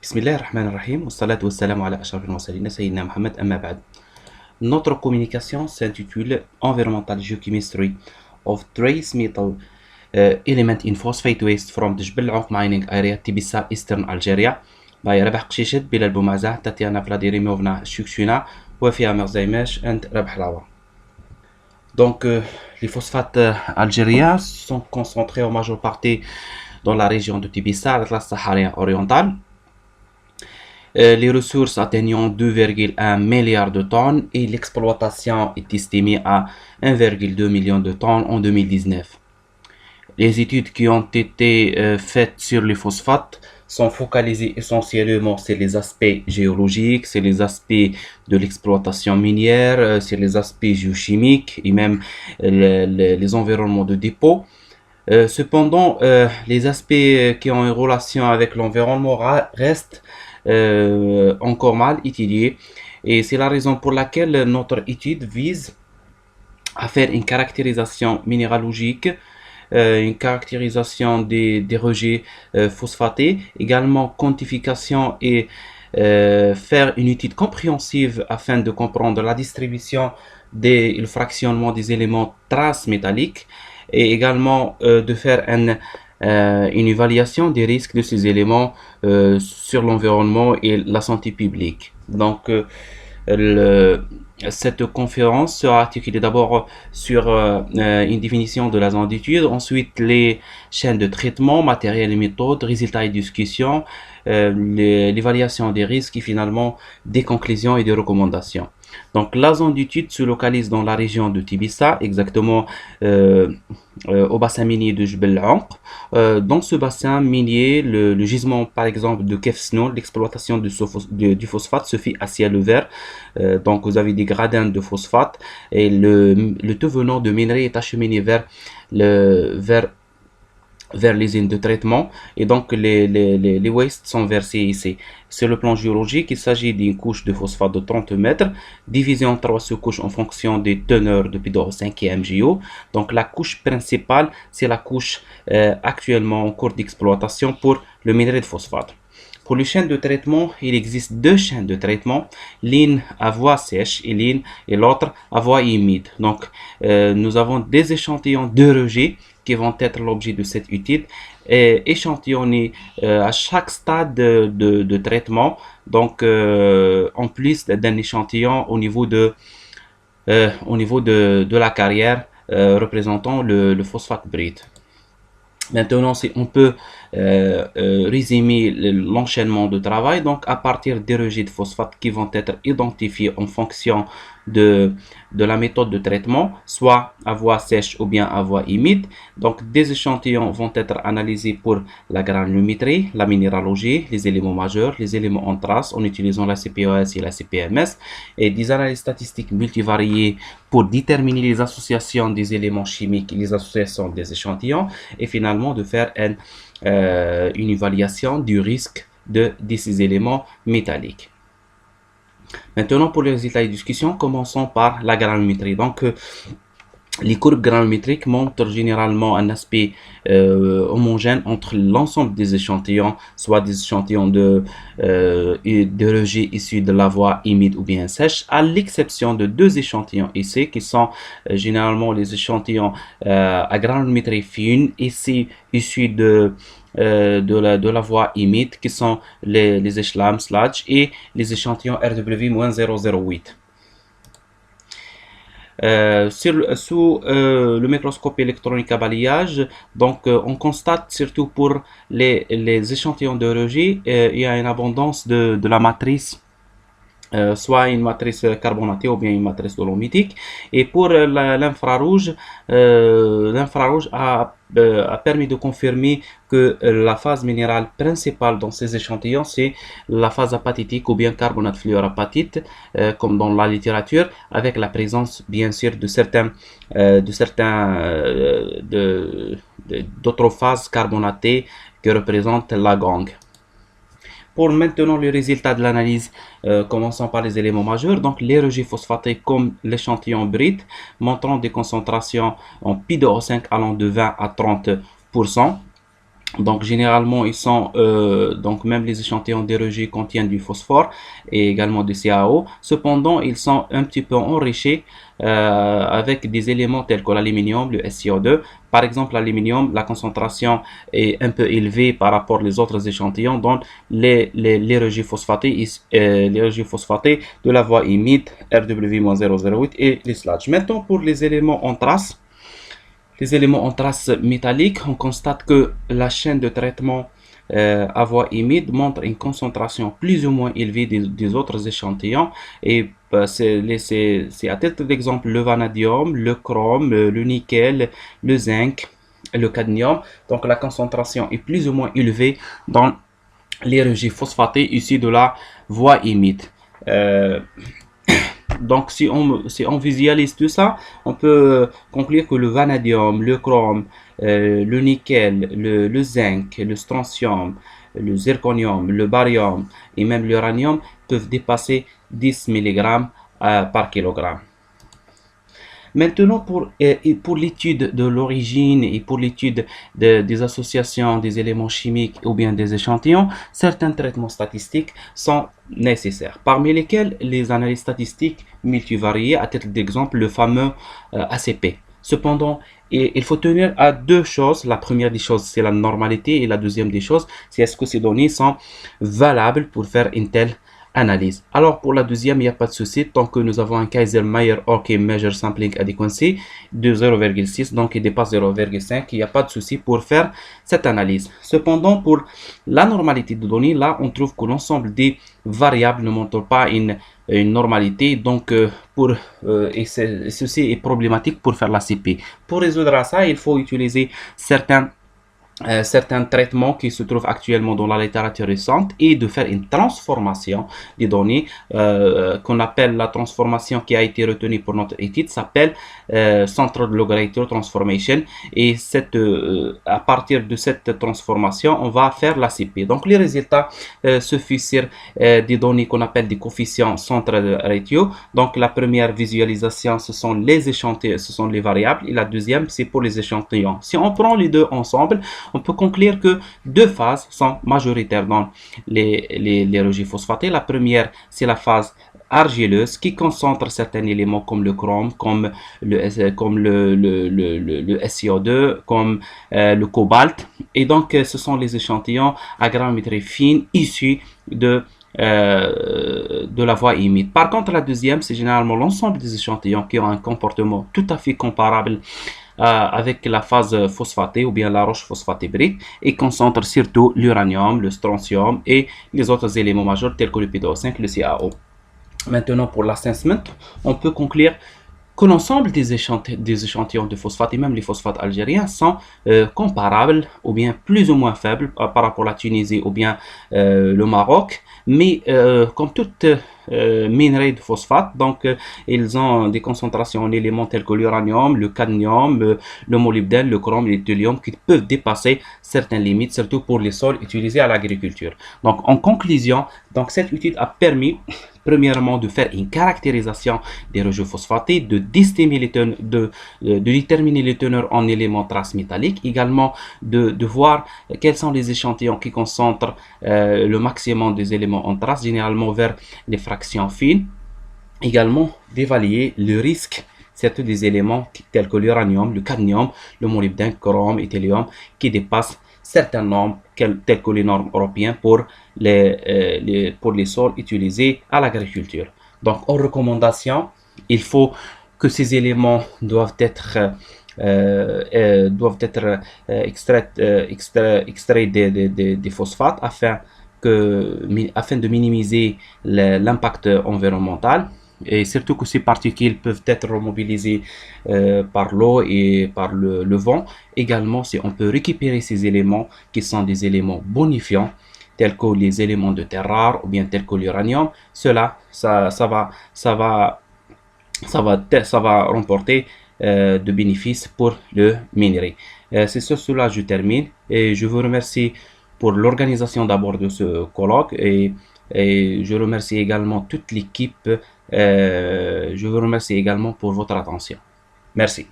بسم الله الرحمن الرحيم والصلاة والسلام على أشرف المرسلين سيدنا محمد أما بعد. Notre communication s'intitule Environmental Geochemistry of Trace Metal Element in Phosphate Waste from the جبل العنق Mining Area Tbilisi Eastern Algeria by ربح قشيشت بلال بومازة تاتيانا فلاديميروفنا شوكشونا وفيها مرزايماش and ربح لاوا. Donc les phosphates algériens sont concentrés en majeure partie dans la région de Tbilisi, l'Atlas saharien oriental. Les ressources atteignant 2,1 milliards de tonnes et l'exploitation est estimée à 1,2 million de tonnes en 2019. Les études qui ont été faites sur les phosphates sont focalisées essentiellement sur les aspects géologiques, sur les aspects de l'exploitation minière, sur les aspects géochimiques et même les environnements de dépôt. Cependant, les aspects qui ont une relation avec l'environnement restent encore mal étudiés et c'est la raison pour laquelle notre étude vise à faire une caractérisation minéralogique, une caractérisation des rejets phosphatés, également quantification et faire une étude compréhensive afin de comprendre la distribution et le fractionnement des éléments traces métalliques et également de faire une évaluation des risques de ces éléments sur l'environnement et la santé publique. Donc, cette conférence sera articulée d'abord sur une définition de la zone d'étude, ensuite les chaînes de traitement, matériel et méthodes, résultats et discussions, l'évaluation des risques et finalement des conclusions et des recommandations. Donc la zone d'étude se localise dans la région de Tbilisi, exactement au bassin minier de Jebel Anq. Dans ce bassin minier, le gisement par exemple de Kefsno, l'exploitation du phosphate se fait à ciel ouvert. Donc vous avez des gradins de phosphate et le tout venant de minerai est acheminé vers les usines de traitement et donc les wastes sont versés ici. Sur le plan géologique, il s'agit d'une couche de phosphate de 30 mètres divisée en 3 sous-couches en fonction des teneurs de P2O5 et MgO. Donc la couche principale, c'est la couche actuellement en cours d'exploitation pour le minerai de phosphate. Pour les chaînes de traitement, il existe deux chaînes de traitement, l'une à voie sèche et l'autre à voie humide. Donc, nous avons des échantillons de rejet qui vont être l'objet de cette étude, échantillonnés à chaque stade de traitement. Donc, en plus d'un échantillon au niveau de la carrière représentant le phosphate brut. Maintenant, on peut résumer l'enchaînement de travail. Donc, à partir des rejets de phosphate qui vont être identifiés en fonction de la méthode de traitement, soit à voie sèche ou bien à voie humide. Donc, des échantillons vont être analysés pour la granulométrie, la minéralogie, les éléments majeurs, les éléments en trace en utilisant la CPOS et la CPMS, et des analyses statistiques multivariées pour déterminer les associations des éléments chimiques et les associations des échantillons, et finalement de faire une évaluation du risque de ces éléments métalliques. Maintenant, pour les résultats et discussions, commençons par la granulométrie. Donc, les courbes granulométriques montrent généralement un aspect homogène entre l'ensemble des échantillons, soit des échantillons de rejets issus de la voie humide ou bien sèche, à l'exception de deux échantillons ici, qui sont généralement les échantillons à granulométrie fine, ici issus de la voie humide, qui sont les échelons sludge et les échantillons RW-008. Sous le microscope électronique à balayage, donc on constate surtout pour les échantillons de rejet, il y a une abondance de la matrice, soit une matrice carbonatée ou bien une matrice dolomitique. Et pour l'infrarouge, l'infrarouge a permis de confirmer que la phase minérale principale dans ces échantillons, c'est la phase apathitique ou bien carbonate fluorapatite, comme dans la littérature, avec la présence bien sûr d'autres phases carbonatées qui représentent la gangue. Pour maintenant les résultats de l'analyse, commençons par les éléments majeurs. Donc les rejets phosphatés comme l'échantillon brut montrant des concentrations en P2O5 allant de 20 à 30%. Donc généralement ils sont donc même les échantillons dérogés contiennent du phosphore et également du CaO. Cependant ils sont un petit peu enrichis avec des éléments tels que l'aluminium, le SiO2. Par exemple l'aluminium, la concentration est un peu élevée par rapport aux autres échantillons dans les rejets phosphatés, les rejets phosphatés de la voie humide RW-008 et les sludge. Maintenant pour les éléments en traces métalliques, on constate que la chaîne de traitement à voie humide montre une concentration plus ou moins élevée des autres échantillons. Et c'est à titre d'exemple le vanadium, le chrome, le nickel, le zinc, le cadmium. Donc la concentration est plus ou moins élevée dans les rejets phosphatés issus de la voie humide. Euh, donc, si on visualise tout ça, on peut conclure que le vanadium, le chrome, le nickel, le zinc, le strontium, le zirconium, le barium et même l'uranium peuvent dépasser 10 mg par kilogramme. Maintenant, pour l'étude de l'origine et pour l'étude des associations des éléments chimiques ou bien des échantillons, certains traitements statistiques sont nécessaires, parmi lesquels les analyses statistiques multivariées, à titre d'exemple le fameux ACP. Cependant, il faut tenir à deux choses. La première des choses, c'est la normalité, et la deuxième des choses, c'est est-ce que ces données sont valables pour faire une telle analyse. Alors pour la deuxième, il n'y a pas de souci tant que nous avons un Kaiser-Meyer-Orke Measure Sampling Adequacy de 0,6, donc il dépasse 0,5, il n'y a pas de souci pour faire cette analyse. Cependant, pour la normalité de données, là, on trouve que l'ensemble des variables ne montrent pas une normalité, donc ceci est problématique pour faire la CP. Pour résoudre ça, il faut utiliser certains traitements qui se trouvent actuellement dans la littérature récente et de faire une transformation des données qu'on appelle la transformation qui a été retenue pour notre étude s'appelle Central Logarithm Transformation, et à partir de cette transformation on va faire la CP. Donc les résultats se font sur des données qu'on appelle des coefficients central ratio. Donc la première visualisation ce sont les échantillons, ce sont les variables, et la deuxième c'est pour les échantillons. Si on prend les deux ensemble, on peut conclure que deux phases sont majoritaires dans les rejets phosphatés. La première, c'est la phase argileuse qui concentre certains éléments comme le chrome, comme le SiO2, comme le cobalt. Et donc, ce sont les échantillons à grammétrie fine issus de la voie humide. Par contre, la deuxième, c'est généralement l'ensemble des échantillons qui ont un comportement tout à fait comparable avec la phase phosphatée ou bien la roche phosphatée brute, et concentre surtout l'uranium, le strontium et les autres éléments majeurs tels que le PDO5, le CaO. Maintenant, pour l'assessment, on peut conclure que l'ensemble des échantillons de phosphate et même les phosphates algériens sont comparables ou bien plus ou moins faibles par rapport à la Tunisie ou bien le Maroc, mais comme toute minerai de phosphate, donc ils ont des concentrations en éléments tels que l'uranium, le cadmium, le molybdène, le chrome et le thallium qui peuvent dépasser certaines limites, surtout pour les sols utilisés à l'agriculture. Donc en conclusion, donc cette étude a permis premièrement de faire une caractérisation des rejets phosphatés, de déterminer les teneurs en éléments traces métalliques, également de voir quels sont les échantillons qui concentrent le maximum des éléments en traces, généralement vers les fractions fines, également d'évaluer le risque certains des éléments tels que l'uranium, le cadmium, le molybdène, chrome et thallium qui dépassent certaines normes telles que les normes européennes pour les sols utilisés à l'agriculture. Donc en recommandation, il faut que ces éléments doivent être extraits des phosphates afin de minimiser l'impact environnemental, et surtout que ces particules peuvent être remobilisées par l'eau et par le vent. Également, si on peut récupérer ces éléments qui sont des éléments bonifiants tels que les éléments de terre rare ou bien tels que l'uranium, ça va remporter de bénéfices pour le minerai. C'est sur cela que je termine, et je vous remercie pour l'organisation d'abord de ce colloque, et je remercie également toute l'équipe. Je vous remercie également pour votre attention. Merci.